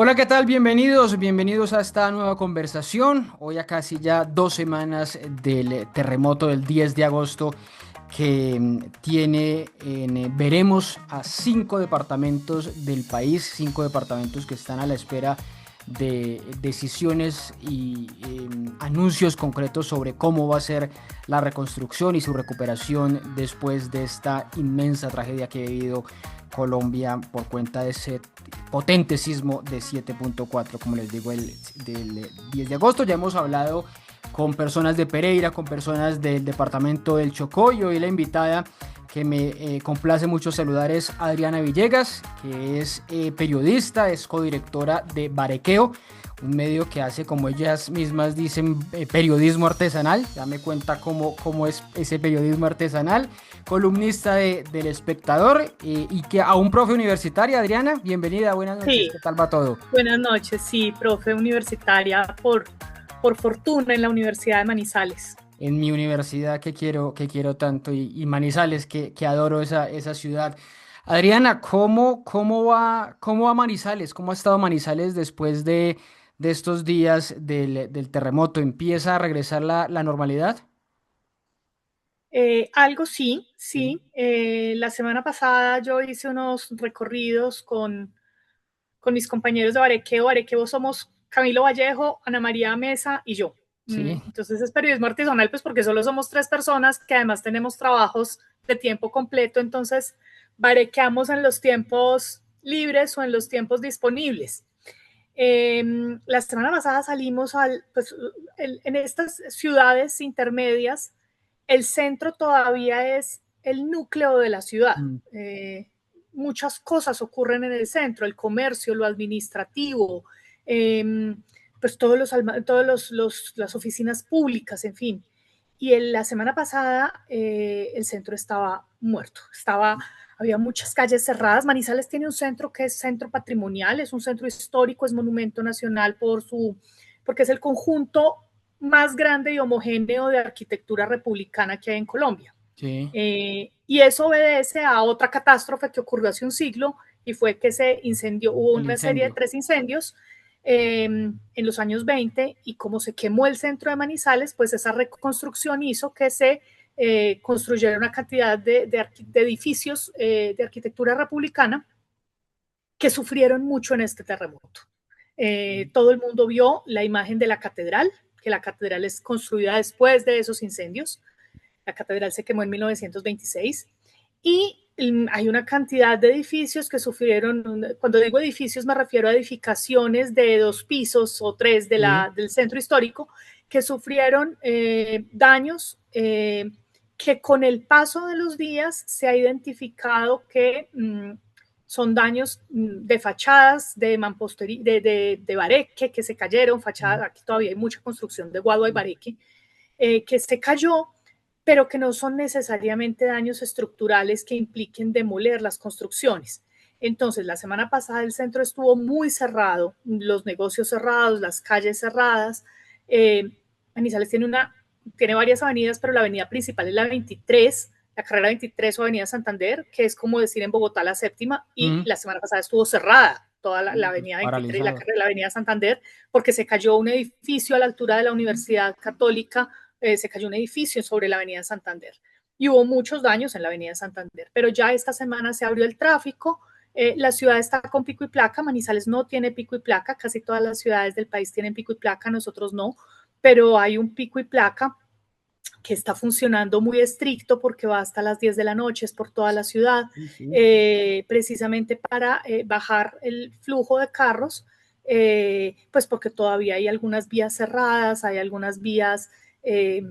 Hola, ¿qué tal? Bienvenidos a esta nueva conversación. Hoy a casi ya 2 semanas del terremoto del 10 de agosto que tiene veremos a 5 departamentos del país, 5 departamentos que están a la espera de decisiones y anuncios concretos sobre cómo va a ser la reconstrucción y su recuperación después de esta inmensa tragedia que ha vivido Colombia por cuenta de ese potente sismo de 7.4, como les digo, del 10 de agosto. Ya hemos hablado con personas de Pereira, con personas del departamento del Chocó, y hoy la invitada que me complace mucho saludar es Adriana Villegas, que es periodista, es codirectora de Barequeo, un medio que hace, como ellas mismas dicen, periodismo artesanal. Ya me cuenta cómo es ese periodismo artesanal. Columnista del Espectador y que a un profe universitaria. Adriana, bienvenida, buenas noches, Sí, ¿qué tal va todo? buenas noches. Sí, profe universitaria por fortuna en la Universidad de Manizales. En mi universidad que quiero tanto, y Manizales, que adoro esa ciudad. Adriana, ¿cómo va Manizales? ¿Cómo ha estado Manizales después de estos días del terremoto? ¿Empieza a regresar la normalidad? Algo sí, Sí. sí. La semana pasada yo hice unos recorridos con mis compañeros de Barequeo. Barequeo somos Camilo Vallejo, Ana María Mesa y yo. Sí. Entonces es periodismo artesanal, pues porque solo somos tres personas que además tenemos trabajos de tiempo completo. Entonces barequeamos en los tiempos libres o en los tiempos disponibles. La semana pasada salimos en estas ciudades intermedias. El centro todavía es el núcleo de la ciudad. Mm. Eh, Muchas cosas ocurren en el centro, el comercio, lo administrativo, eh, pues las oficinas públicas, en fin. Y la semana pasada el centro estaba muerto, había muchas calles cerradas. Manizales tiene un centro que es centro patrimonial, es un centro histórico, es monumento nacional porque es el conjunto más grande y homogéneo de arquitectura republicana que hay en Colombia. Sí. Y eso obedece a otra catástrofe que ocurrió hace un siglo, y fue que se incendió, hubo El una serie de incendio. 3 incendios en los años 20, y como se quemó el centro de Manizales, pues esa reconstrucción hizo que se construyera una cantidad de edificios de arquitectura republicana que sufrieron mucho en este terremoto. Todo el mundo vio la imagen de la catedral, que la catedral es construida después de esos incendios. La catedral se quemó en 1926 y hay una cantidad de edificios que sufrieron. Cuando digo edificios me refiero a edificaciones de 2 pisos o 3 Sí. del centro histórico que sufrieron daños, que con el paso de los días se ha identificado que son daños de fachadas, de mampostería, de bareque que se cayeron, fachadas. Aquí todavía hay mucha construcción de guadua y bareque que se cayó, pero que no son necesariamente daños estructurales que impliquen demoler las construcciones. Entonces, la semana pasada el centro estuvo muy cerrado, los negocios cerrados, las calles cerradas. Manizales tiene varias avenidas, pero la avenida principal es la 23, la carrera 23 o avenida Santander, que es como decir en Bogotá la séptima, y Mm. la semana pasada estuvo cerrada toda la Pues avenida 23, paralizado. la avenida Santander, porque se cayó un edificio a la altura de la Universidad Católica. Se cayó un edificio sobre la avenida Santander y hubo muchos daños en la avenida Santander, pero ya esta semana se abrió el tráfico. La ciudad está con pico y placa. Manizales no tiene pico y placa, casi todas las ciudades del país tienen pico y placa, nosotros no, pero hay un pico y placa que está funcionando muy estricto porque va hasta las 10 de la noche, es por toda la ciudad, Sí, sí. precisamente para bajar el flujo de carros, pues porque todavía hay algunas vías cerradas, hay algunas vías eh,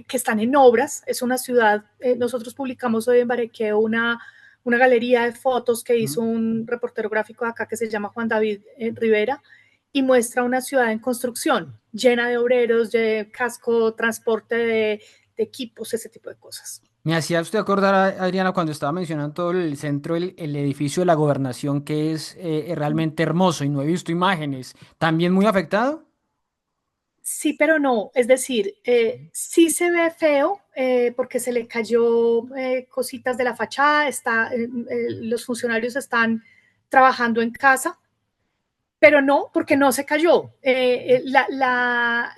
que están en obras. Es una ciudad, nosotros publicamos hoy en Barequeo una galería de fotos que hizo Mm. un reportero gráfico de acá que se llama Juan David Rivera, y muestra una ciudad en construcción, llena de obreros, de casco, transporte de equipos, ese tipo de cosas. Me hacía usted acordar, Adriana, cuando estaba mencionando todo el centro, el edificio de la gobernación, que es realmente hermoso y no he visto imágenes. ¿También muy afectado? Sí, pero no. Es decir, sí se ve feo porque se le cayó cositas de la fachada. Los funcionarios están trabajando en casa. pero no, porque no se cayó. Esta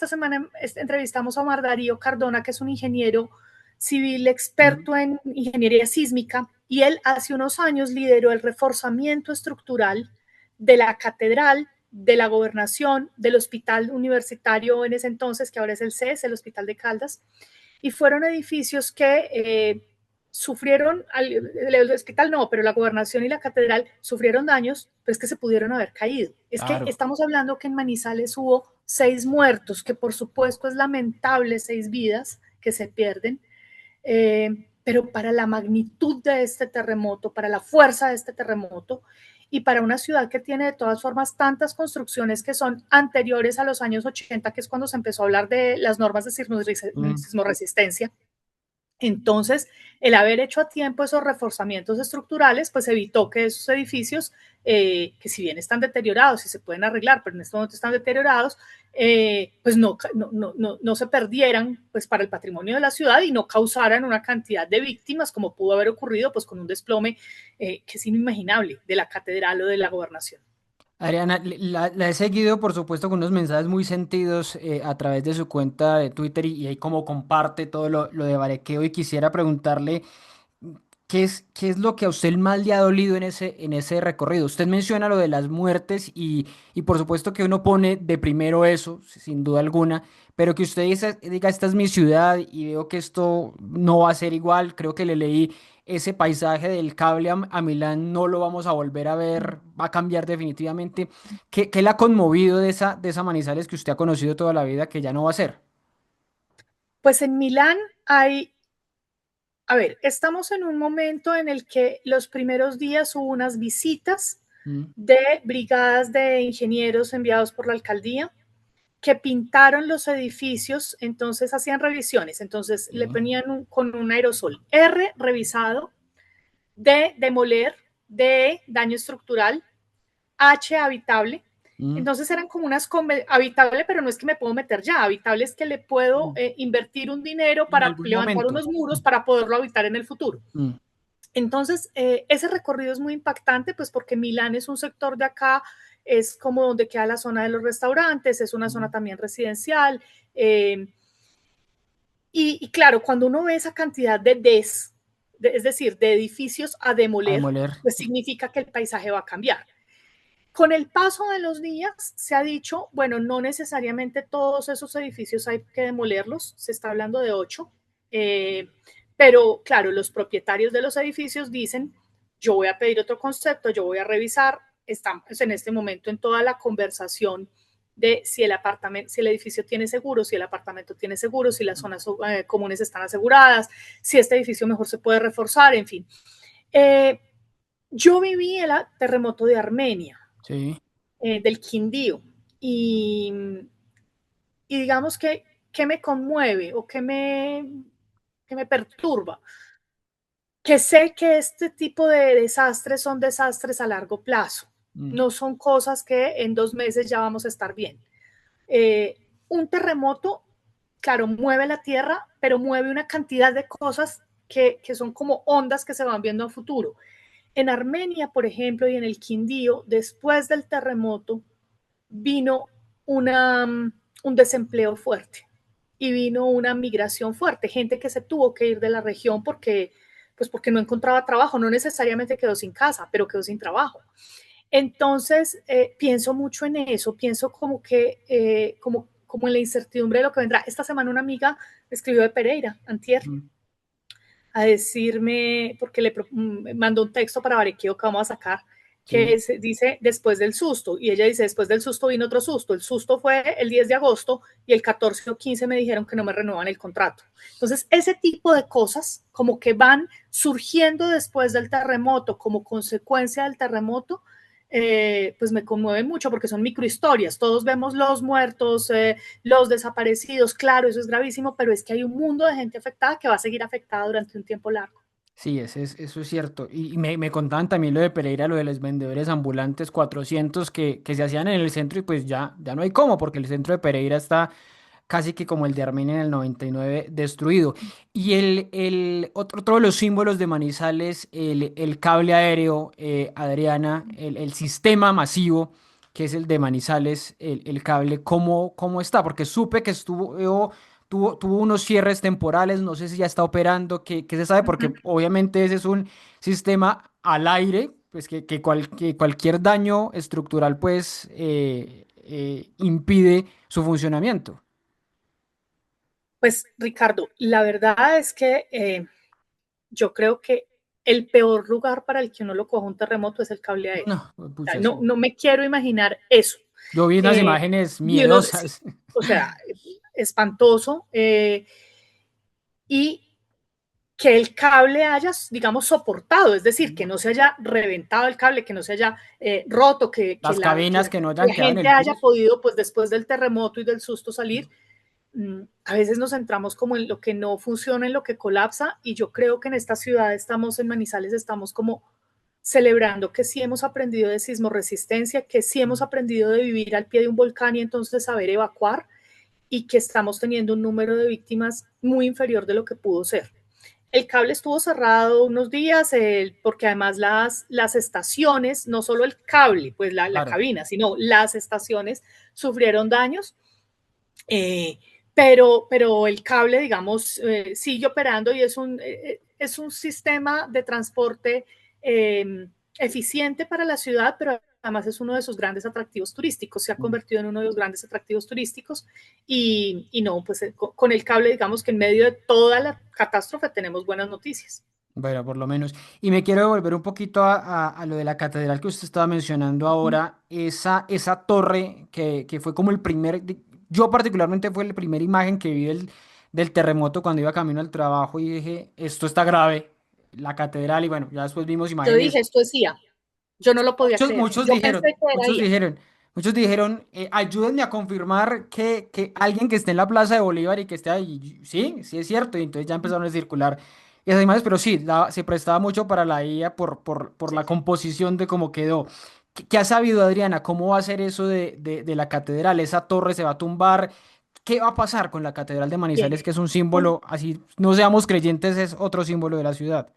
semana entrevistamos a Omar Darío Cardona, que es un ingeniero civil experto en ingeniería sísmica, y él hace unos años lideró el reforzamiento estructural de la catedral, de la gobernación, del hospital universitario en ese entonces, que ahora es el CES, el Hospital de Caldas, y fueron edificios que sufrieron, el hospital no, pero la gobernación y la catedral sufrieron daños, pero es que se pudieron haber caído. Es que Claro. estamos hablando que en Manizales hubo 6 muertos, que por supuesto es lamentable, 6 vidas que se pierden, pero para la magnitud de este terremoto, para la fuerza de este terremoto, y para una ciudad que tiene de todas formas tantas construcciones que son anteriores a los años 80, que es cuando se empezó a hablar de las normas de sismoresistencia. Entonces, el haber hecho a tiempo esos reforzamientos estructurales, pues evitó que esos edificios, que si bien están deteriorados y se pueden arreglar, pero en este momento están deteriorados, pues no se perdieran pues para el patrimonio de la ciudad y no causaran una cantidad de víctimas como pudo haber ocurrido pues con un desplome que es inimaginable de la catedral o de la gobernación. Adriana, la he seguido, por supuesto, con unos mensajes muy sentidos a través de su cuenta de Twitter y ahí como comparte todo lo de Barequeo y quisiera preguntarle qué es lo que a usted más le ha dolido en ese recorrido. Usted menciona lo de las muertes y por supuesto que uno pone de primero eso, sin duda alguna, pero que usted diga, esta es mi ciudad y veo que esto no va a ser igual. Creo que le leí ese paisaje del cable a Milán, no lo vamos a volver a ver, va a cambiar definitivamente. ¿Qué le ha conmovido de esa Manizales que usted ha conocido toda la vida que ya no va a ser? Pues en Milán hay, a ver, estamos en un momento en el que los primeros días hubo unas visitas Mm, de brigadas de ingenieros enviados por la alcaldía que pintaron los edificios, entonces hacían revisiones, entonces le sí. ponían con un aerosol R revisado, D demoler, D daño estructural, H habitable. Mm, Entonces eran como unas habitable, pero no es que me puedo meter ya, habitable es que le puedo mm. invertir un dinero En para algún levantar momento. unos muros para poderlo habitar en el futuro. Mm, Entonces, ese recorrido es muy impactante, pues porque Milán es un sector de acá, es como donde queda la zona de los restaurantes, es una zona mm. también residencial. Y claro, cuando uno ve esa cantidad es decir, de edificios a A demoler, demoler. pues significa que el paisaje va a cambiar. Con el paso de los días se ha dicho, bueno, no necesariamente todos esos edificios hay que demolerlos, se está hablando de 8, pero claro, los propietarios de los edificios dicen, yo voy a pedir otro concepto, yo voy a revisar, estamos en este momento en toda la conversación de si el apartamento, si el edificio tiene seguro, si el apartamento tiene seguro, si las zonas comunes están aseguradas, si este edificio mejor se puede reforzar, en fin. Eh, yo viví el terremoto de Armenia, Sí. del Quindío. Y, y digamos que me conmueve o que me perturba, que sé que este tipo de desastres son desastres a largo plazo, Mm, no son cosas que en 2 meses ya vamos a estar bien. Un terremoto, claro, mueve la tierra, pero mueve una cantidad de cosas que son como ondas que se van viendo a futuro. En Armenia, por ejemplo, y en el Quindío, después del terremoto, vino una, un desempleo fuerte y vino una migración fuerte, gente que se tuvo que ir de la región porque no encontraba trabajo, no necesariamente quedó sin casa, pero quedó sin trabajo. Entonces, pienso mucho en eso, pienso como en la incertidumbre de lo que vendrá. Esta semana una amiga me escribió de Pereira, antier, mm, a decirme, porque me mandó un texto para Barequeo que vamos a sacar, sí. dice después del susto, y ella dice después del susto vino otro susto, el susto fue el 10 de agosto y el 14 o 15 me dijeron que no me renuevan el contrato. Entonces, ese tipo de cosas como que van surgiendo después del terremoto, como consecuencia del terremoto, pues me conmueven mucho porque son microhistorias, todos vemos los muertos, los desaparecidos, claro, eso es gravísimo, pero es que hay un mundo de gente afectada que va a seguir afectada durante un tiempo largo. Sí, eso es cierto. Y me contaban también lo de Pereira, lo de los vendedores ambulantes 400 que se hacían en el centro y pues ya no hay cómo, porque el centro de Pereira está casi que como el de Armenia en el 99 destruido. Y otro de los símbolos de Manizales, el cable aéreo, Adriana, el sistema masivo que es el de Manizales, el cable, ¿cómo está? Porque supe que tuvo unos cierres temporales, no sé si ya está operando, ¿qué se sabe? Porque Ujú. obviamente ese es un sistema al aire, pues que cualquier daño estructural pues impide su funcionamiento. Pues Ricardo, la verdad es que yo creo que el peor lugar para el que uno lo coja un terremoto es el cable aéreo. No, O sea, pucha, no, sí. no me quiero imaginar eso. Yo vi unas Eh, imágenes y uno, sí, miedosas. o sea, espantoso. Y que el cable haya, digamos, soportado, es decir, que no se haya reventado el cable, que no se haya roto, que Las cabinas que no hayan la quedado en gente el haya piso. podido, pues después del terremoto y del susto salir. A veces nos centramos como en lo que no funciona, en lo que colapsa, y yo creo que en esta ciudad estamos, en Manizales, estamos como celebrando que sí hemos aprendido de sismoresistencia, que sí hemos aprendido de vivir al pie de un volcán y entonces saber evacuar, y que estamos teniendo un número de víctimas muy inferior de lo que pudo ser. El cable estuvo cerrado unos días porque además las estaciones, no solo el cable, pues la Claro. cabina, sino las estaciones sufrieron daños. Eh, pero el cable, digamos, sigue operando y es un sistema de transporte eficiente para la ciudad, pero además es uno de sus grandes atractivos turísticos, se ha convertido en uno de los grandes atractivos turísticos y no, pues con el cable, digamos que en medio de toda la catástrofe tenemos buenas noticias. Bueno, por lo menos. Y me quiero volver un poquito a lo de la catedral que usted estaba mencionando ahora, esa torre que fue como el yo particularmente fue la primera imagen que vi del terremoto cuando iba camino al trabajo y dije, esto está grave, la catedral, y bueno, ya después vimos Yo dije, imágenes. esto es IA, yo no lo podía Muchos, creer, muchos yo pensé dijeron, que era muchos IA. dijeron, muchos dijeron, ayúdenme a confirmar que alguien que esté en la Plaza de Bolívar y que esté ahí, sí, sí es cierto, y entonces ya empezaron a circular esas imágenes, pero sí, se prestaba mucho para la IA por Sí. la composición de cómo quedó. ¿Qué ha sabido Adriana? ¿Cómo va a ser eso de la catedral? ¿Esa torre se va a tumbar? ¿Qué va a pasar con la catedral de Bien. Manizales, que es un símbolo, así no seamos creyentes, es otro símbolo de la ciudad?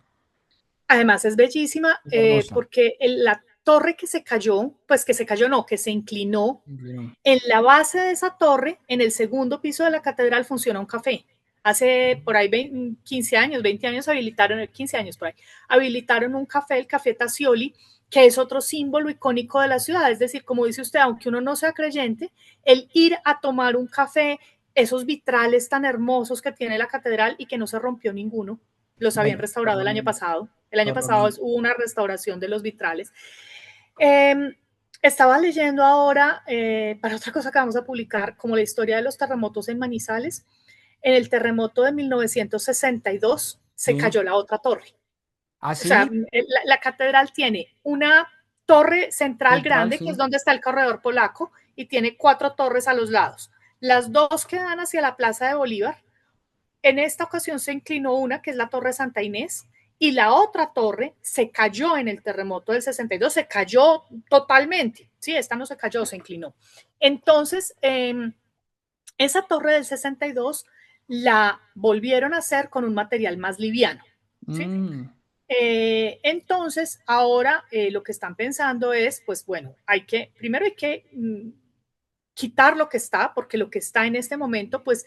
Además es bellísima Es hermosa. porque la torre que se cayó, pues que se cayó no, que se inclinó, Bueno, en la base de esa torre, en el segundo piso de la catedral, funciona un café. Hace por ahí 15 años, 20 años habilitaron, 15 años por ahí, habilitaron un café, el Café Tassioli, que es otro símbolo icónico de la ciudad. Es decir, como dice usted, aunque uno no sea creyente, el ir a tomar un café, esos vitrales tan hermosos que tiene la catedral y que no se rompió ninguno, los habían bueno, por restaurado lo el año menos. pasado. El año Por lo pasado menos. hubo una restauración de los vitrales. Eh, Estaba leyendo ahora, para otra cosa que vamos a publicar, como la historia de los terremotos en Manizales. En el terremoto de 1962 se Sí. cayó la otra torre. ¿Ah, O sea, sí? la catedral tiene una torre central Central, grande, que es sí. donde está el corredor polaco, y tiene 4 torres a los lados. Las dos que dan hacia la Plaza de Bolívar. En esta ocasión se inclinó una, que es la Torre Santa Inés, y la otra torre se cayó en el terremoto del 62, se cayó totalmente. Sí, esta no se cayó, se inclinó. Entonces, esa torre del 62 la volvieron a hacer con un material más liviano. ¿Sí? Mm, Entonces, ahora lo que están pensando es, pues bueno, primero hay que quitar lo que está, porque lo que está en este momento, pues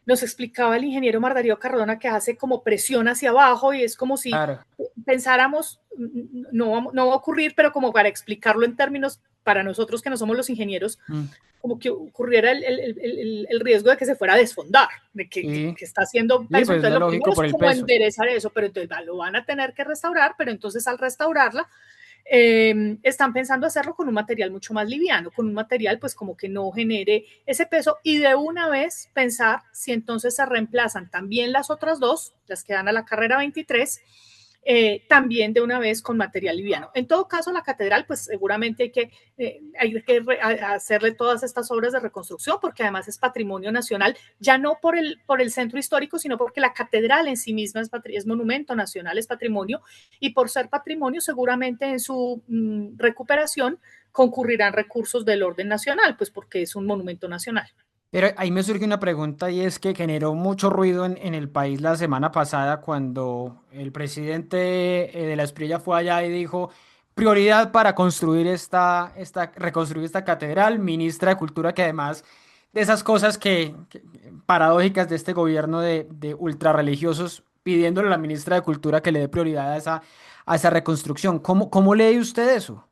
nos explicaba el ingeniero Mardarío Cardona que hace como presión hacia abajo y es como si claro. pensáramos, no va a ocurrir, pero como para explicarlo en términos para nosotros que no somos los ingenieros, Mm, como que ocurriera el riesgo de que se fuera a desfondar, sí. que está haciendo Sí, peso. pues Entonces, lo lo primero lógico es por el como peso. enderezar eso, pero entonces lo van a tener que restaurar, pero entonces al restaurarla, están pensando hacerlo con un material mucho más liviano, con un material pues como que no genere ese peso y de una vez pensar si entonces se reemplazan también las otras dos, las que dan a la carrera 23, también de una vez con material liviano. En todo caso, la catedral, pues seguramente hacerle todas estas obras de reconstrucción, porque además es patrimonio nacional, ya no por el centro histórico, sino porque la catedral en sí misma es monumento nacional, es patrimonio, y por ser patrimonio, seguramente en su recuperación concurrirán recursos del orden nacional, pues porque es un monumento nacional. Pero ahí me surge una pregunta y es que generó mucho ruido en el país la semana pasada cuando el presidente de la Espriella fue allá y dijo prioridad para construir reconstruir esta catedral, ministra de Cultura, que además de esas cosas paradójicas de este gobierno de ultrarreligiosos, pidiéndole a la ministra de Cultura que le dé prioridad a esa reconstrucción. ¿Cómo lee usted eso?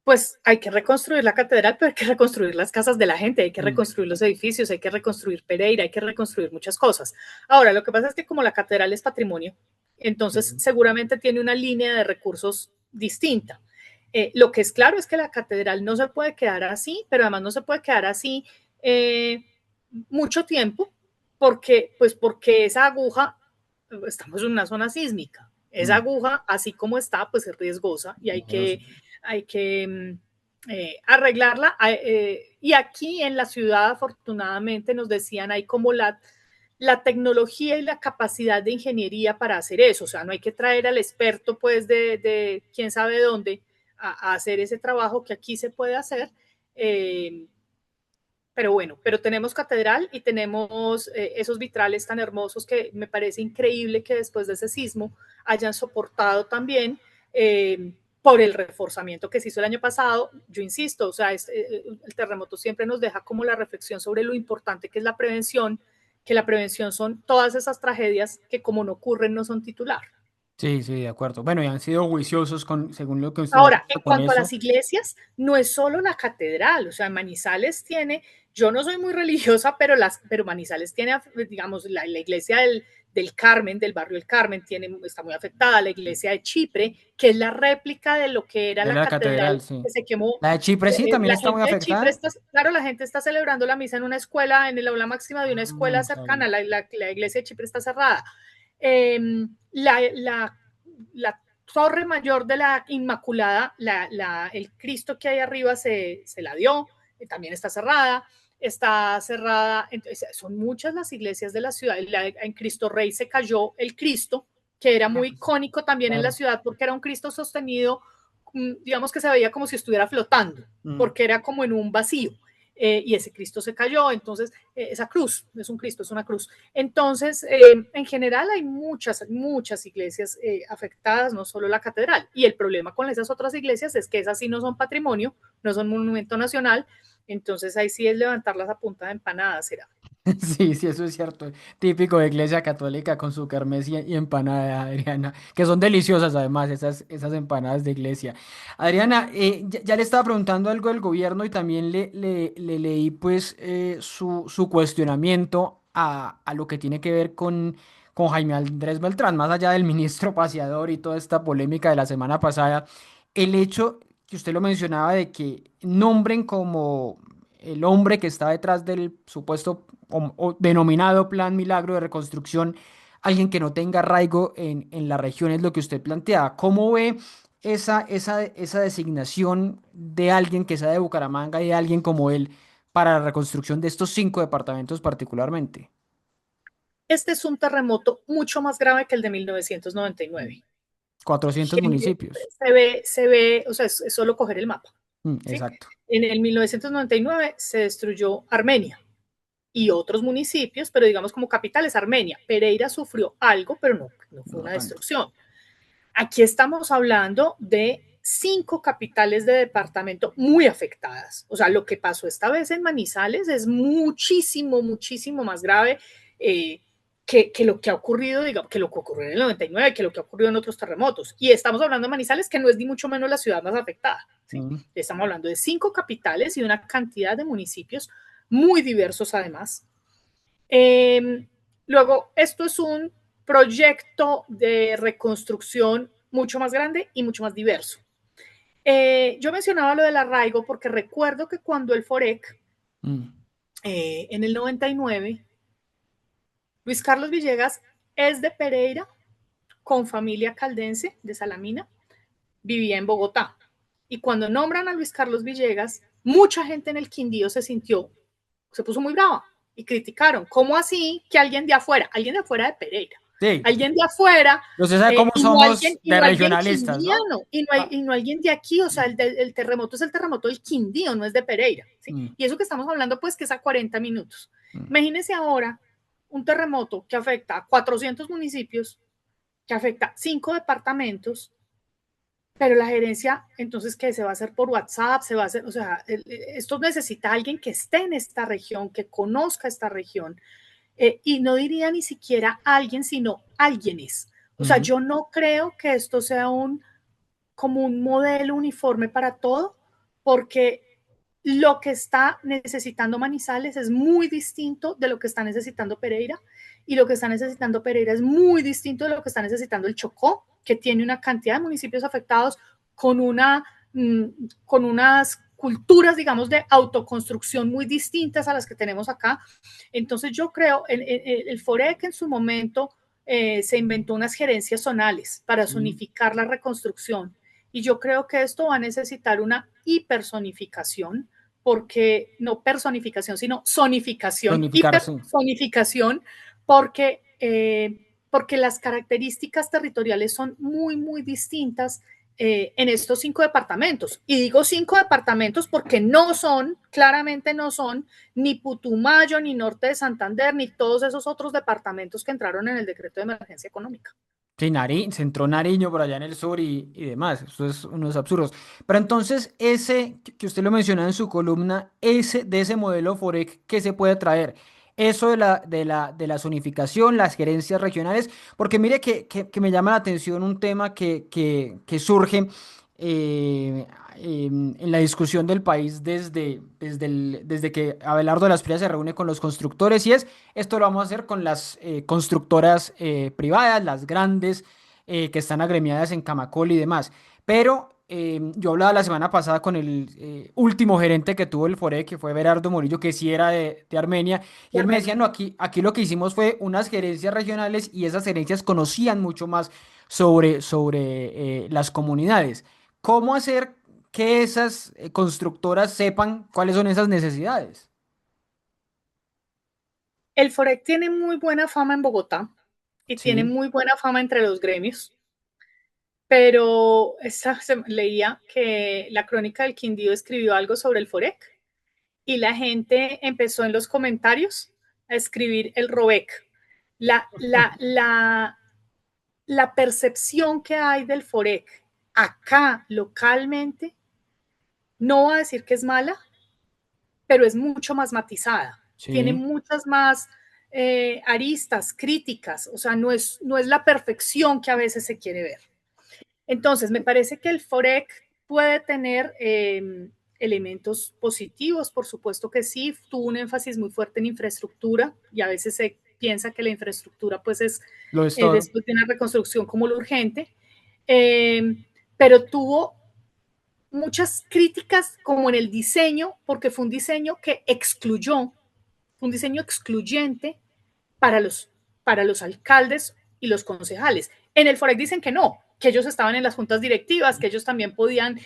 Pues hay que reconstruir la catedral, pero hay que reconstruir las casas de la gente, hay que Mm, reconstruir los edificios, hay que reconstruir Pereira, hay que reconstruir muchas cosas. Ahora, lo que pasa es que como la catedral es patrimonio, entonces sí. seguramente tiene una línea de recursos distinta. Lo que es claro es que la catedral no se puede quedar así, pero además no se puede quedar así eh, mucho tiempo, porque esa aguja, estamos en una zona sísmica, esa Mm, aguja, así como está, pues es riesgosa y miedoso. hay que arreglarla. Y aquí en la ciudad, afortunadamente, nos decían, hay como la tecnología y la capacidad de ingeniería para hacer eso. O sea, no hay que traer al experto, pues, de quién sabe dónde a hacer ese trabajo que aquí se puede hacer. Eh, pero bueno, pero tenemos catedral y tenemos esos vitrales tan hermosos que me parece increíble que después de ese sismo hayan soportado también por el reforzamiento que se hizo el año pasado. Yo insisto, o sea, el terremoto siempre nos deja como la reflexión sobre lo importante que es la prevención, que la prevención son todas esas tragedias que como no ocurren no son titular. Sí, sí, de acuerdo. Bueno, y han sido juiciosos según lo que usted me Ahora, cuenta en con cuanto a eso. las iglesias, no es solo la catedral, o sea, Manizales tiene, yo no soy muy religiosa, pero Manizales tiene, digamos, la iglesia del Carmen, del barrio del Carmen, está muy afectada, la iglesia de Chipre, que es la réplica de lo que era De la la catedral, catedral sí. que se quemó. La de Chipre sí también La está muy gente de Chipre afectada. está, claro, la gente está celebrando la misa en una escuela, en el aula máxima de una escuela No sabía. cercana, la iglesia de Chipre está cerrada. Eh, la, la, la torre mayor de la Inmaculada, el Cristo que hay arriba se la dio, también está cerrada, entonces, son muchas las iglesias de la ciudad, en Cristo Rey se cayó el Cristo, que era Ah, muy pues, icónico también en la claro. ciudad, porque era un Cristo sostenido, digamos que se veía como si estuviera flotando, Mm. porque era como en un vacío. Y ese Cristo se cayó, entonces esa cruz, es un Cristo, es una cruz. Entonces, en general hay muchas iglesias afectadas, no solo la catedral. Y el problema con esas otras iglesias es que esas sí no son patrimonio, no son monumento nacional, entonces ahí sí es levantarlas a punta de empanada, será. Sí, sí, eso es cierto. Típico de iglesia católica con su kermés y empanada, Adriana, que son deliciosas además esas empanadas de iglesia. Adriana, ya le estaba preguntando algo del gobierno y también le leí pues su cuestionamiento a lo que tiene que ver con Jaime Andrés Beltrán, más allá del ministro paseador y toda esta polémica de la semana pasada, el hecho que usted lo mencionaba de que nombren como el hombre que está detrás del supuesto o denominado Plan Milagro de Reconstrucción, alguien que no tenga arraigo en la región, es lo que usted planteaba. ¿Cómo ve esa designación de alguien que sea de Bucaramanga y de alguien como él para la reconstrucción de estos 5 departamentos particularmente? Este es un terremoto mucho más grave que el de 1999. 400 municipios. O sea, es solo coger el mapa. ¿Sí? Exacto. En el 1999 se destruyó Armenia y otros municipios, pero digamos como capitales, Armenia. Pereira sufrió algo, pero no fue No una tanto. destrucción. Aquí estamos hablando de 5 capitales de departamento muy afectadas. O sea, lo que pasó esta vez en Manizales es muchísimo más grave que lo que ha ocurrido, digamos, que lo que ocurrió en el 99, que lo que ha ocurrido en otros terremotos. Y estamos hablando de Manizales, que no es ni mucho menos la ciudad más afectada. ¿Sí? Mm. Estamos hablando de 5 capitales y una cantidad de municipios muy diversos además. Luego, esto es un proyecto de reconstrucción mucho más grande y mucho más diverso. Yo mencionaba lo del arraigo porque recuerdo que cuando el FOREC, Mm. en el 99, Luis Carlos Villegas es de Pereira, con familia caldense de Salamina, vivía en Bogotá. Y cuando nombran a Luis Carlos Villegas, mucha gente en el Quindío se puso muy brava y criticaron. ¿Cómo así que alguien de afuera de Pereira, Sí, alguien de afuera, usted sabe cómo somos y de no alguien regionalistas, ¿no? quindiano, Ah, y no alguien de aquí, o sea, el terremoto es el terremoto del Quindío, no es de Pereira, ¿sí? mm, Y eso que estamos hablando, pues, que es a 40 minutos. mm. Imagínense ahora un terremoto que afecta a 400 municipios, que afecta a 5 departamentos, pero la gerencia, entonces, ¿qué? ¿Se va a hacer por WhatsApp? ¿Se va a hacer? O sea, esto necesita alguien que esté en esta región, que conozca esta región. Y no diría ni siquiera alguien, sino alguienes. O sea, Ujú. yo no creo que esto sea como un modelo uniforme para todo, porque lo que está necesitando Manizales es muy distinto de lo que está necesitando Pereira, y lo que está necesitando Pereira es muy distinto de lo que está necesitando el Chocó, que tiene una cantidad de municipios afectados con, con unas culturas, digamos, de autoconstrucción muy distintas a las que tenemos acá. Entonces yo creo, el FOREC en su momento se inventó unas gerencias zonales para Sí. zonificar la reconstrucción, y yo creo que esto va a necesitar una hipersonificación, porque no personificación, sino zonificación, Tonificarse. hipersonificación, porque, porque las características territoriales son muy, muy distintas en estos 5 departamentos. Y digo 5 departamentos porque no son, claramente no son, ni Putumayo, ni Norte de Santander, ni todos esos otros departamentos que entraron en el decreto de emergencia económica. Sí, se entró Nariño por allá en el sur y demás. Eso es unos absurdos. Pero entonces, ese que usted lo menciona en su columna, de ese modelo FOREC, ¿qué se puede traer? Eso de la zonificación, las gerencias regionales, porque mire que me llama la atención un tema que surge eh, en la discusión del país desde que Abelardo de las Prias se reúne con los constructores, y esto lo vamos a hacer con las constructoras privadas, las grandes, que están agremiadas en Camacol y demás. Pero yo hablaba la semana pasada con el último gerente que tuvo el FORE, que fue Berardo Morillo, que sí era de Armenia, y De él me Armenia. decía, no, aquí lo que hicimos fue unas gerencias regionales, y esas gerencias conocían mucho más sobre las comunidades. ¿Cómo hacer que esas constructoras sepan cuáles son esas necesidades? El FOREC tiene muy buena fama en Bogotá y tiene Sí. muy buena fama entre los gremios, pero leía que la Crónica del Quindío escribió algo sobre el FOREC y la gente empezó en los comentarios a escribir el ROBEC. La, la, la, la percepción que hay del FOREC acá localmente, no voy a decir que es mala, pero es mucho más matizada, tiene Sí. muchas más aristas, críticas, o sea, no es la perfección que a veces se quiere ver. Entonces, me parece que el FOREC puede tener elementos positivos, por supuesto que sí, tuvo un énfasis muy fuerte en infraestructura, y a veces se piensa que la infraestructura pues es Lo es todo. después de una reconstrucción como lo urgente, eh, pero tuvo muchas críticas como en el diseño, porque fue un diseño que excluyó, fue un diseño excluyente para para los alcaldes y los concejales. En el FOREC dicen que no, que ellos estaban en las juntas directivas, que ellos también podían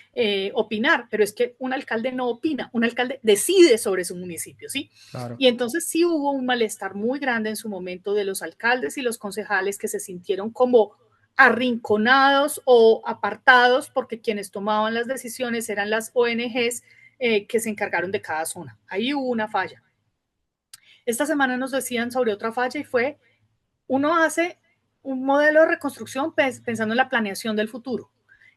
opinar, pero es que un alcalde no opina, un alcalde decide sobre su municipio, ¿sí? Claro. Y entonces sí hubo un malestar muy grande en su momento de los alcaldes y los concejales, que se sintieron como arrinconados o apartados, porque quienes tomaban las decisiones eran las ONGs que se encargaron de cada zona. Ahí hubo una falla. Esta semana nos decían sobre otra falla, y fue, uno hace un modelo de reconstrucción pensando en la planeación del futuro.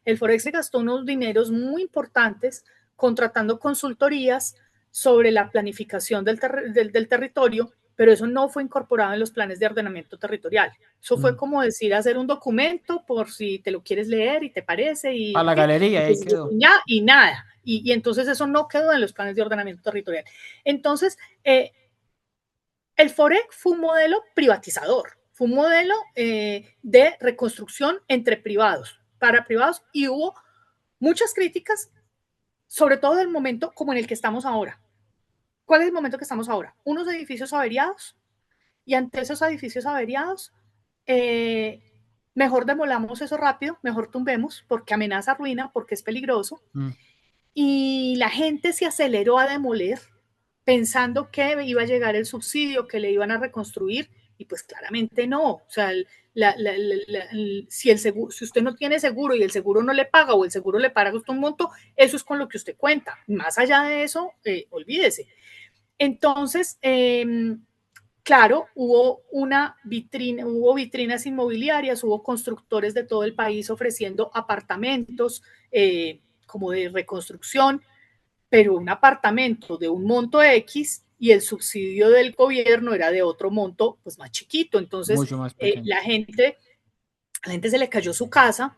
El Forex se gastó unos dineros muy importantes contratando consultorías sobre la planificación del territorio, pero eso no fue incorporado en los planes de ordenamiento territorial. Eso fue Mm. como decir, hacer un documento por si te lo quieres leer y te parece, A la galería, ahí quedó. y nada. Y entonces eso no quedó en los planes de ordenamiento territorial. Entonces, el FOREC fue un modelo privatizador, fue un modelo de reconstrucción entre privados, para privados, y hubo muchas críticas, sobre todo del momento como en el que estamos ahora. ¿Cuál es el momento que estamos ahora? Unos edificios averiados, y ante esos edificios averiados, eh, mejor demolamos eso rápido, mejor tumbemos, porque amenaza ruina, porque es peligroso, Mm. y la gente se aceleró a demoler pensando que iba a llegar el subsidio, que le iban a reconstruir, Y pues claramente no. O sea, si usted no tiene seguro y el seguro no le paga o el seguro le paga usted un monto, eso es con lo que usted cuenta. Más allá de eso, olvídese. Entonces, claro, hubo vitrinas inmobiliarias, hubo constructores de todo el país ofreciendo apartamentos como de reconstrucción, pero un apartamento de un monto X y el subsidio del gobierno era de otro monto, pues más chiquito. Entonces, mucho más pequeño. a la gente se le cayó su casa,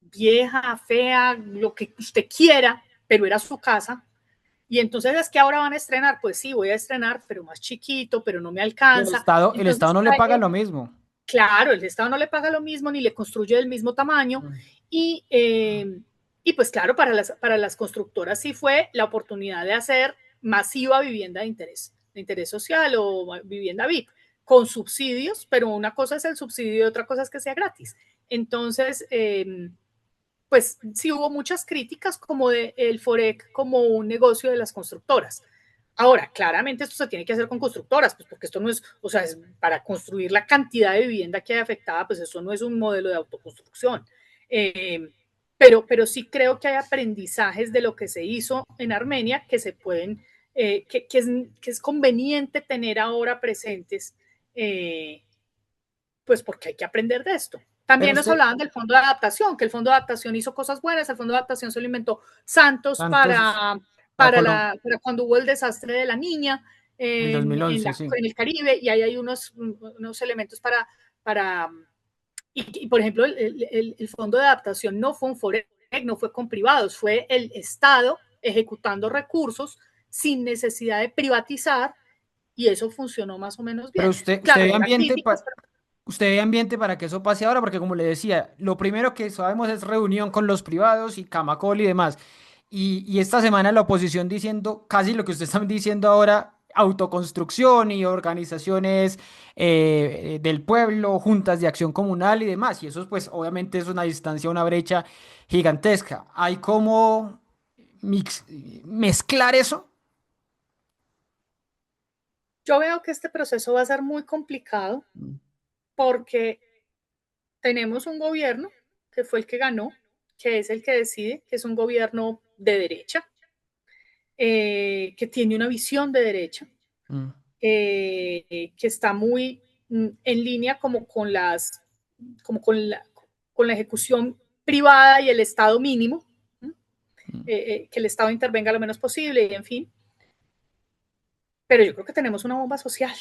vieja, fea, lo que usted quiera, pero era su casa. Y entonces es que ahora van a estrenar, pues sí, voy a estrenar, pero más chiquito, pero no me Y alcanza. El Estado Entonces, no le paga lo mismo. claro, el Estado no le paga lo mismo ni le construye del mismo tamaño. Mm. Y, y pues claro, para las constructoras sí fue la oportunidad de hacer masiva vivienda de interés social o vivienda VIP, con subsidios, pero una cosa es el subsidio y otra cosa es que sea gratis. Entonces, pues sí hubo muchas críticas como de el Forec como un negocio de las constructoras. Ahora, claramente esto se tiene que hacer con constructoras, pues porque esto no es, o sea, es para construir la cantidad de vivienda que hay afectada, pues eso no es un modelo de autoconstrucción. Pero sí creo que hay aprendizajes de lo que se hizo en Armenia que se pueden, que es conveniente tener ahora presentes, pues porque hay que aprender de esto. Pero También nos usted, hablaban del fondo de adaptación, que el fondo de adaptación hizo cosas buenas, el fondo de adaptación se lo inventó Santos Santos, a Colombia, para cuando hubo el desastre de la niña el 2011, sí. en el Caribe, y ahí hay unos elementos para y, por ejemplo, el fondo de adaptación no fue un FOREC, no fue con privados, fue el Estado ejecutando recursos sin necesidad de privatizar, y eso funcionó más o menos Pero bien. usted Claro, ve habrá ambiente, críticas, pero usted ve ambiente para que eso pase ahora, porque como le decía, lo primero que sabemos es reunión con los privados y Camacol y demás. Y esta semana la oposición diciendo casi lo que usted está diciendo ahora, autoconstrucción y organizaciones del pueblo, juntas de acción comunal y demás. Y eso pues obviamente es una distancia, una brecha gigantesca. Hay como mezclar eso. yo veo que este proceso va a ser muy complicado porque tenemos un gobierno que fue el que ganó, que es el que decide, que es un gobierno de derecha, que tiene una visión de derecha, Mm, que está muy en línea como como con la ejecución privada y el Estado mínimo, mm. que el Estado intervenga lo menos posible, y en fin. Pero yo creo que tenemos una bomba social.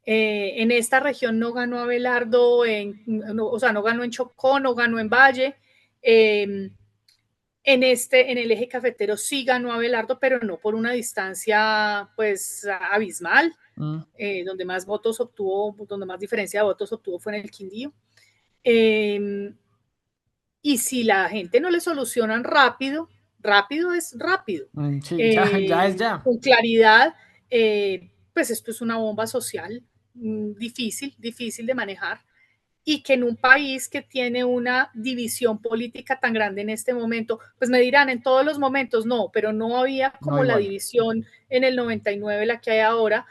En esta región no ganó Abelardo, o sea, no ganó en Chocó, no ganó en Valle. Eh, en el eje cafetero sí ganó Abelardo, pero no por una distancia pues abismal. Mm. Donde más votos obtuvo, donde más diferencia de votos obtuvo fue en el Quindío. Eh, y si la gente no le solucionan rápido, rápido es rápido, Sí, ya es ya. con claridad, pues esto es una bomba social difícil, difícil de manejar, y que en un país que tiene una división política tan grande en este momento, pues me dirán en todos los momentos no, pero no había No como la igual. división en el 99 la que hay ahora,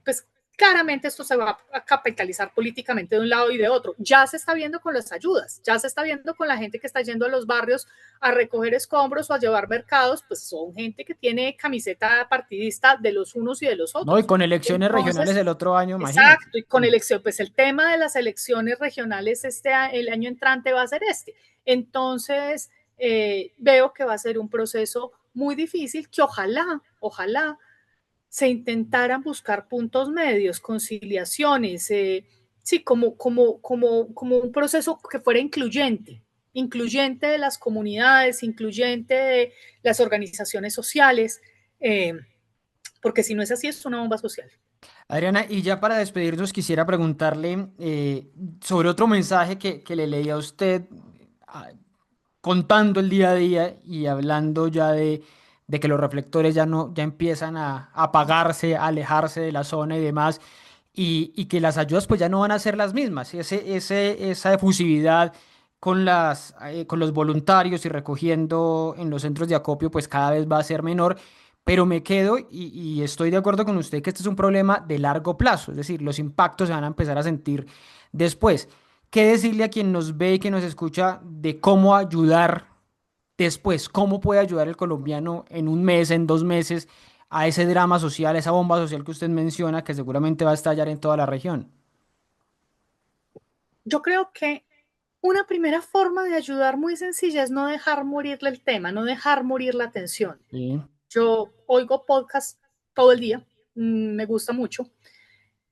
pues claramente esto se va a capitalizar políticamente de un lado y de otro. Ya se está viendo con las ayudas, ya se está viendo con la gente que está yendo a los barrios a recoger escombros o a llevar mercados, pues son gente que tiene camiseta partidista de los unos y de los No, y otros. con elecciones regionales Entonces, el otro año, imagínate. exacto, y con elección, pues el tema de las elecciones regionales el año entrante va a ser este. Entonces, veo que va a ser un proceso muy difícil que ojalá se intentaran buscar puntos medios, conciliaciones, sí, como un proceso que fuera incluyente, incluyente de las comunidades, incluyente de las organizaciones sociales, porque si no es así, es una bomba social. Adriana, y ya para despedirnos quisiera preguntarle sobre otro mensaje que le leí a usted ah, contando el día a día y hablando ya de que los reflectores ya no, ya empiezan a apagarse, a alejarse de la zona y demás, y que las ayudas pues ya no van a ser las mismas. Esa efusividad con los voluntarios y recogiendo en los centros de acopio pues cada vez va a ser menor, pero me quedo y estoy de acuerdo con usted que este es un problema de largo plazo, es decir, los impactos se van a empezar a sentir después. ¿Qué decirle a quien nos ve y que nos escucha de cómo ayudar después? ¿Cómo puede ayudar el colombiano en un mes, en 2 meses, a ese drama social, a esa bomba social que usted menciona, que seguramente va a estallar en toda la región? Yo creo que una primera forma de ayudar muy sencilla es no dejar morirle el tema, no dejar morir la atención. Sí. Yo oigo podcast todo el día, me gusta mucho.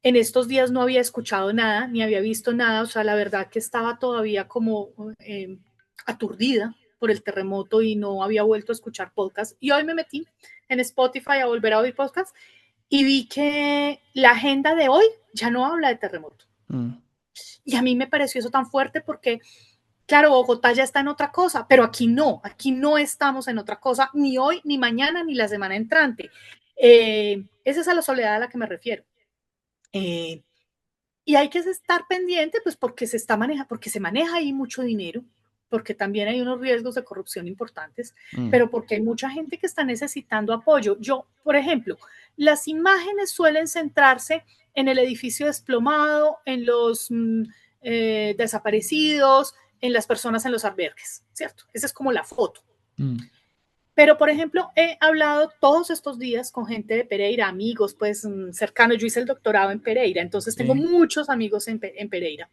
En estos días no había escuchado nada, ni había visto nada, o sea, la verdad que estaba todavía como aturdida por el terremoto y no había vuelto a escuchar podcast. Y hoy me metí en Spotify a volver a oír podcast y vi que la agenda de hoy ya no habla de terremoto. Mm. Y a mí me pareció eso tan fuerte porque, claro, Bogotá ya está en otra cosa, pero aquí no estamos en otra cosa, ni hoy, ni mañana, ni la semana entrante. Esa es a la soledad a la que me refiero. Eh, y hay que estar pendiente, pues porque se maneja ahí mucho dinero, porque también hay unos riesgos de corrupción importantes, Mm. pero porque hay mucha gente que está necesitando apoyo. Yo, por ejemplo, las imágenes suelen centrarse en el edificio desplomado, en los desaparecidos, en las personas en los albergues, ¿cierto? Esa es como la foto. Mm. Pero, por ejemplo, he hablado todos estos días con gente de Pereira, amigos, pues cercanos. Yo hice el doctorado en Pereira, entonces tengo Sí. muchos amigos en Pereira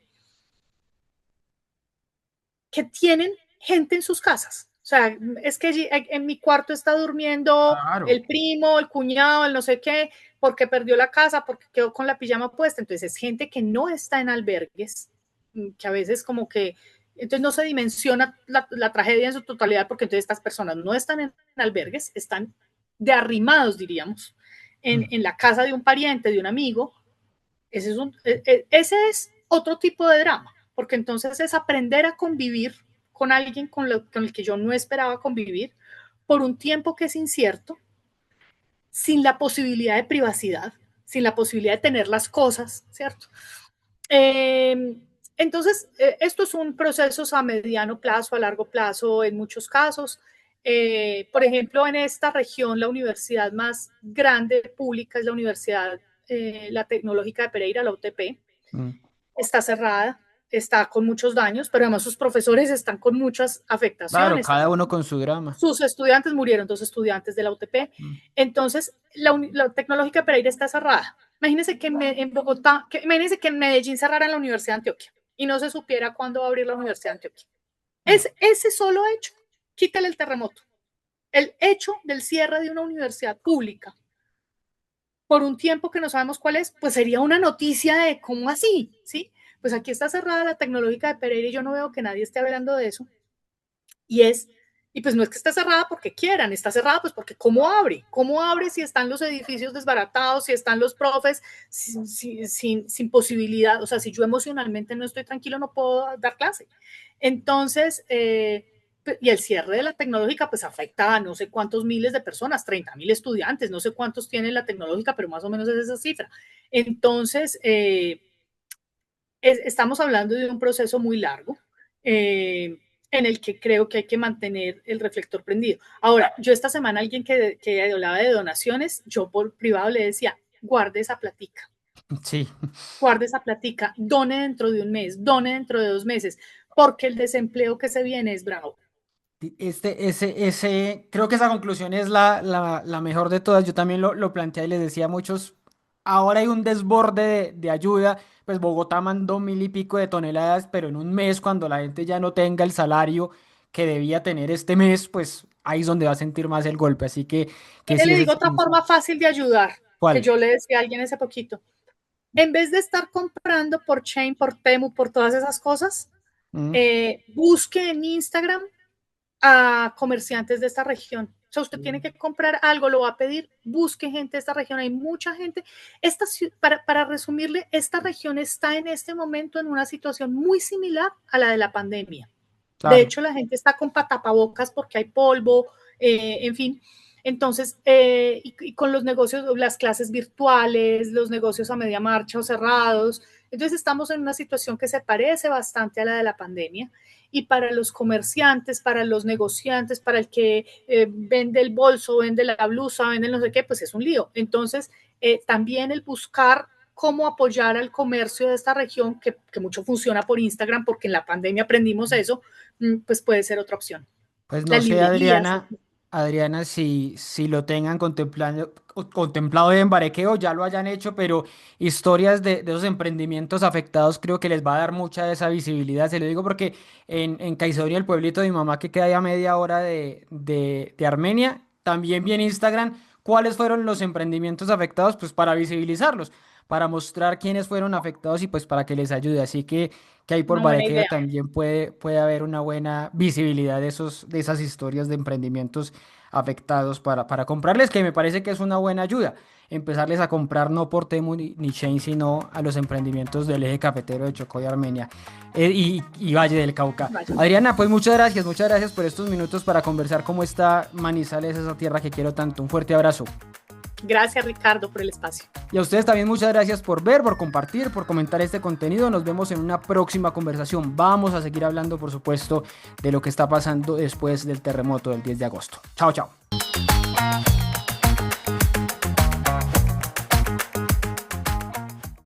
que tienen gente en sus casas. O sea, es que en mi cuarto está durmiendo Claro. el primo, el cuñado, el no sé qué, porque perdió la casa, porque quedó con la pijama puesta. Entonces es gente que no está en albergues, que a veces como que, entonces no se dimensiona la tragedia en su totalidad, porque entonces estas personas no están en albergues, están de arrimados, diríamos, Mm. en la casa de un pariente, de un amigo. Ese es otro tipo de drama, porque entonces es aprender a convivir con alguien con el que yo no esperaba convivir por un tiempo que es incierto, sin la posibilidad de privacidad, sin la posibilidad de tener las cosas, ¿cierto? Entonces, esto es un proceso a mediano plazo, a largo plazo en muchos casos. Por ejemplo, en esta región, la universidad más grande pública es la Universidad la Tecnológica de Pereira, la UTP. Mm. Está cerrada, está con muchos daños, pero además sus profesores están con muchas Claro, afectaciones. cada uno con su drama. Sus estudiantes murieron, dos estudiantes de la UTP. Mm. Entonces, la Tecnológica de Pereira está cerrada. Imagínense que en Bogotá, imagínense que en Medellín cerraran la Universidad de Antioquia y no se supiera cuándo va a abrir la Universidad de Antioquia. Mm. Es ese solo hecho, quítale el terremoto. El hecho del cierre de una universidad pública por un tiempo que no sabemos cuál es, pues sería una noticia de cómo así, ¿sí? Pues aquí está cerrada la Tecnológica de Pereira y yo no veo que nadie esté hablando de eso. Y es, y pues no es que esté cerrada porque quieran, está cerrada pues porque ¿cómo abre si están los edificios desbaratados, si están los profes sin posibilidad? O sea, si yo emocionalmente no estoy tranquilo, no puedo dar clase. Entonces, y el cierre de la tecnológica pues afecta a no sé cuántos miles de personas, 30.000 estudiantes, no sé cuántos tiene la tecnológica, pero más o menos es esa cifra. Entonces, estamos hablando de un proceso muy largo. En el que creo que hay que mantener el reflector prendido. Ahora, yo esta semana alguien que hablaba de donaciones, yo por privado le decía, Sí. guarde esa platica, done dentro de un mes, done dentro de 2 meses, porque el desempleo que se viene es bravo. Creo que esa conclusión es la mejor de todas. Yo también lo planteé y les decía a muchos, ahora hay un desborde de ayuda, pues Bogotá mandó 1.000 y pico de toneladas, pero en un mes, cuando la gente ya no tenga el salario que debía tener este mes, pues ahí es donde va a sentir más el golpe. Así que Mire, sí, le ese digo es otra forma fácil de ayudar, que ¿cuál? yo le decía a alguien hace poquito. En vez de estar comprando por Chain, por Temu, por todas esas cosas, Mm. busque en Instagram a comerciantes de esta región. O sea, usted tiene que comprar algo, lo va a pedir, busque gente de esta región. Hay mucha gente. Para resumirle, esta región está en este momento en una situación muy similar a la de la pandemia. De Claro. hecho, la gente está con tapabocas porque hay polvo, en fin. Entonces, y con los negocios, las clases virtuales, los negocios a media marcha o cerrados, entonces estamos en una situación que se parece bastante a la de la pandemia, y para los comerciantes, para los negociantes, para el que vende el bolso, vende la blusa, vende no sé qué, pues es un lío. Entonces, también el buscar cómo apoyar al comercio de esta región, que mucho funciona por Instagram, porque en la pandemia aprendimos eso, pues puede ser otra opción. Pues no Las sé, librerías. Adriana, si lo tengan contemplado en Barequeo, ya lo hayan hecho, pero historias de esos emprendimientos afectados creo que les va a dar mucha de esa visibilidad. Se lo digo porque en Caicedonia, el pueblito de mi mamá que queda ahí a media hora de Armenia, también vi en Instagram cuáles fueron los emprendimientos afectados, pues para visibilizarlos, para mostrar quiénes fueron afectados y pues para que les ayude. Así que ahí por Una buena Barequeo idea. también puede haber una buena visibilidad de esas historias de emprendimientos afectados para comprarles, que me parece que es una buena ayuda. Empezarles a comprar no por Temu ni Shein, sino a los emprendimientos del eje cafetero de Chocó y Armenia y Valle del Cauca. Vaya. Adriana, pues muchas gracias por estos minutos para conversar cómo está Manizales, esa tierra que quiero tanto. Un fuerte abrazo. Gracias, Ricardo, por el espacio. Y a ustedes también muchas gracias por ver, por compartir, por comentar este contenido. Nos vemos en una próxima conversación. Vamos a seguir hablando, por supuesto, de lo que está pasando después del terremoto del 10 de agosto. Chao, chao.